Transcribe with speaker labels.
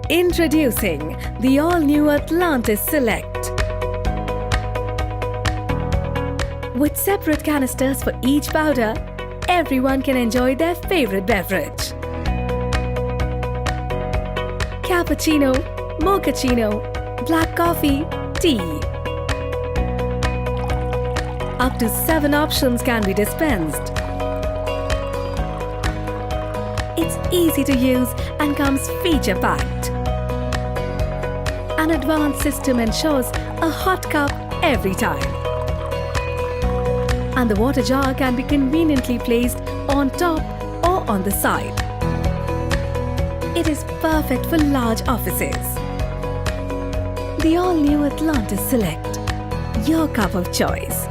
Speaker 1: Introducing the all-new Atlantis Select. With separate canisters for each powder, everyone can enjoy their favorite beverage. Cappuccino, mochaccino, black coffee, tea. Up to 7 options can be dispensed. It's easy to use and comes feature-packed. An advanced system ensures a hot cup every time. And the water jar can be conveniently placed on top or on the side. It is perfect for large offices. The all-new Atlantis Select, your cup of choice.